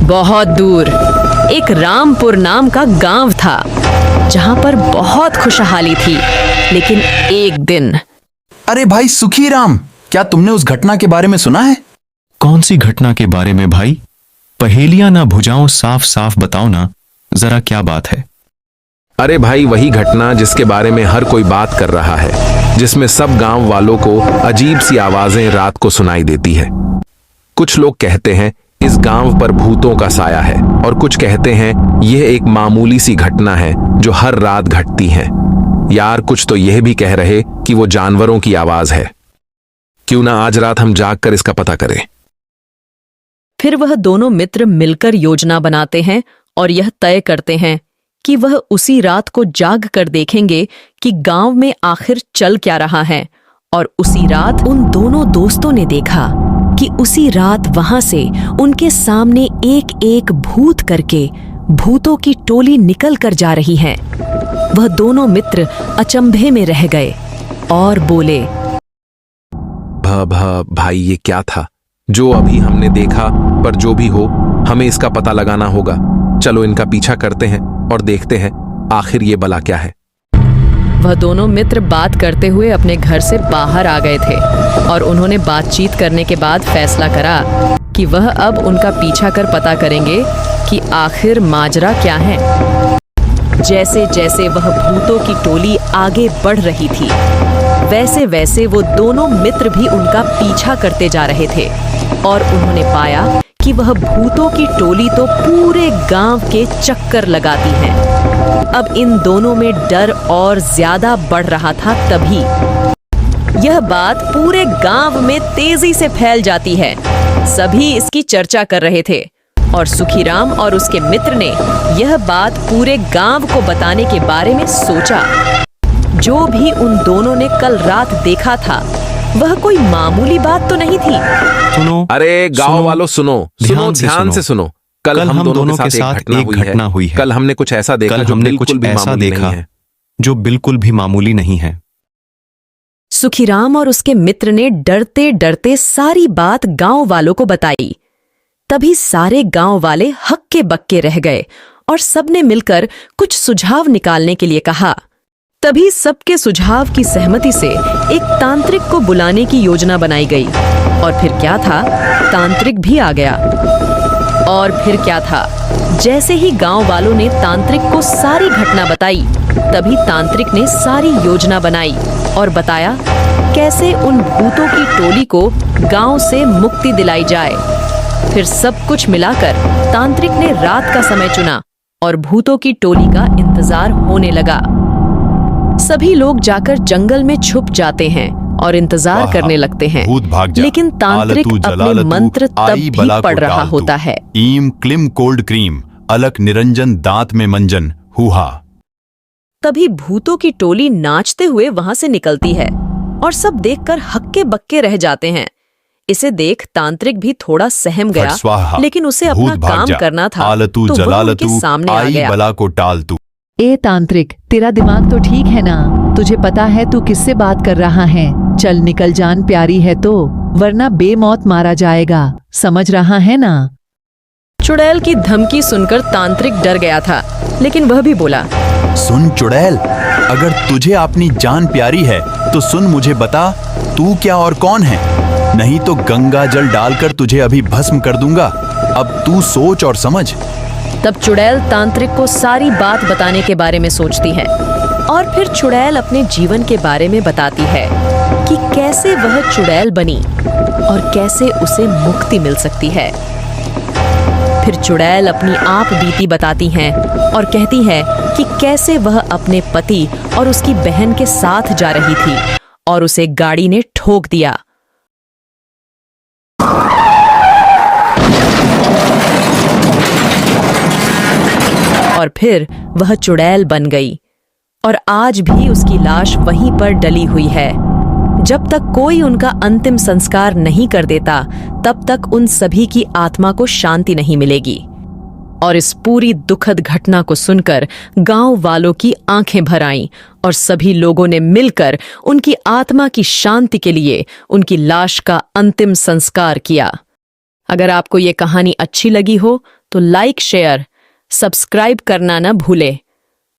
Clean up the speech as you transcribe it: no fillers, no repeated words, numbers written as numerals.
बहुत दूर एक रामपुर नाम का गांव था, जहां पर बहुत खुशहाली थी। लेकिन एक दिन। अरे भाई सुखी राम, क्या तुमने उस घटना के बारे में सुना है? कौन सी घटना के बारे में भाई? पहेलियां ना बुझाओ, साफ साफ बताओ ना जरा, क्या बात है? अरे भाई, वही घटना जिसके बारे में हर कोई बात कर रहा है, जिसमें सब गांव वालों को अजीब सी आवाजें रात को सुनाई देती है। कुछ लोग कहते हैं इस गांव पर भूतों का साया है, और कुछ कहते हैं यह एक मामूली सी घटना है जो हर रात घटती है। यार, कुछ तो यह भी कह रहे कि वो जानवरों की आवाज है। क्यों ना आज रात हम जागकर इसका पता करें। फिर वह दोनों मित्र मिलकर योजना बनाते हैं और यह तय करते हैं कि वह उसी रात को जाग कर देखेंगे कि गांव में आखिर चल क्या रहा है। और उसी रात उन दोनों दोस्तों ने देखा कि उसी रात वहां से उनके सामने एक एक भूत करके भूतों की टोली निकल कर जा रही है। वह दोनों मित्र अचंभे में रह गए और बोले, भाई, ये क्या था जो अभी हमने देखा? पर जो भी हो, हमें इसका पता लगाना होगा। चलो इनका पीछा करते हैं और देखते हैं आखिर ये बला क्या है। वह दोनों मित्र बात करते हुए अपने घर से बाहर आ गए थे और उन्होंने बातचीत करने के बाद फैसला करा कि वह अब उनका पीछा कर पता करेंगे कि आखिर माजरा क्या है। जैसे जैसे वह भूतों की टोली आगे बढ़ रही थी, वैसे वैसे वो दोनों मित्र भी उनका पीछा करते जा रहे थे और उन्होंने पाया कि वह भूतों की टोली तो पूरे गांव के चक्कर लगाती है। अब इन दोनों में डर और ज्यादा बढ़ रहा था। तभी यह बात पूरे गांव में तेजी से फैल जाती है। सभी इसकी चर्चा कर रहे थे और सुखीराम और उसके मित्र ने यह बात पूरे गांव को बताने के बारे में सोचा। जो भी उन दोनों ने कल रात देखा था वह कोई मामूली बात तो नहीं थी। सुनो, अरे गांव वालों, सुनो ध्यान से सुनो। कल हम दोनों के साथ एक घटना हुई है। कल हमने कुछ ऐसा देखा जो बिल्कुल भी मामूली नहीं है। जो बिल्कुल भी मामूली नहीं है। सुखीराम और उसके मित्र ने डरते डरते सारी बात गांव वालों को बताई। तभी सारे गांव वाले हक्के बक्के रह गए और सबने मिलकर कुछ सुझाव निकालने के लिए कहा। तभी सबके सुझाव की सहमति से एक तांत्रिक को बुलाने की योजना बनाई गई। और फिर क्या था, तांत्रिक भी आ गया। और फिर क्या था, जैसे ही गांव वालों ने तांत्रिक को सारी घटना बताई, तभी तांत्रिक ने सारी योजना बनाई और बताया कैसे उन भूतों की टोली को गांव से मुक्ति दिलाई जाए। फिर सब कुछ मिलाकर तांत्रिक ने रात का समय चुना और भूतों की टोली का इंतजार होने लगा। सभी लोग जाकर जंगल में छुप जाते हैं और इंतजार करने लगते हैं। लेकिन तांत्रिक अपने मंत्र तब भी पढ़ रहा होता है। ईम क्लिम कोल्ड क्रीम, अलक निरंजन दांत में मंजन, हुहा। तभी भूतों की टोली नाचते हुए वहां से निकलती है और सब देखकर हक्के बक्के रह जाते हैं। इसे देख तांत्रिक भी थोड़ा सहम गया, लेकिन उसे अपना काम करना था, तो वह उनके सामने आ गया। बला को टाल तू। ए तांत्रिक, तेरा दिमाग तो ठीक है ना? तुझे पता है तू किससे बात कर रहा है? चल निकल, जान प्यारी है तो, वरना बेमौत मारा जाएगा। समझ रहा है ना? चुड़ैल की धमकी सुनकर तांत्रिक डर गया था, लेकिन वह भी बोला, सुन चुड़ैल, अगर तुझे अपनी जान प्यारी है तो सुन, मुझे बता तू क्या और कौन है, नहीं तो गंगा जल डालकर तुझे अभी भस्म कर दूंगा। अब तू सोच और समझ। तब चुड़ैल तांत्रिक को सारी बात बताने के बारे में सोचती है और फिर चुड़ैल अपने जीवन के बारे में बताती है कि कैसे वह चुड़ैल बनी और कैसे उसे मुक्ति मिल सकती है। फिर चुड़ैल अपनी आप बीती बताती हैं और कहती है कि कैसे वह अपने पति और उसकी बहन के साथ जा रही थी और उसे गाड़ी ने ठोक दिया। और फिर वह चुड़ैल बन गई और आज भी उसकी लाश वहीं पर डली हुई है। जब तक कोई उनका अंतिम संस्कार नहीं कर देता, तब तक उन सभी की आत्मा को शांति नहीं मिलेगी। और इस पूरी दुखद घटना को सुनकर गांव वालों की आंखें भर आईं और सभी लोगों ने मिलकर उनकी आत्मा की शांति के लिए उनकी लाश का अंतिम संस्कार किया। अगर आपको ये कहानी अच्छी लगी हो तो लाइक शेयर सब्सक्राइब करना न भूले।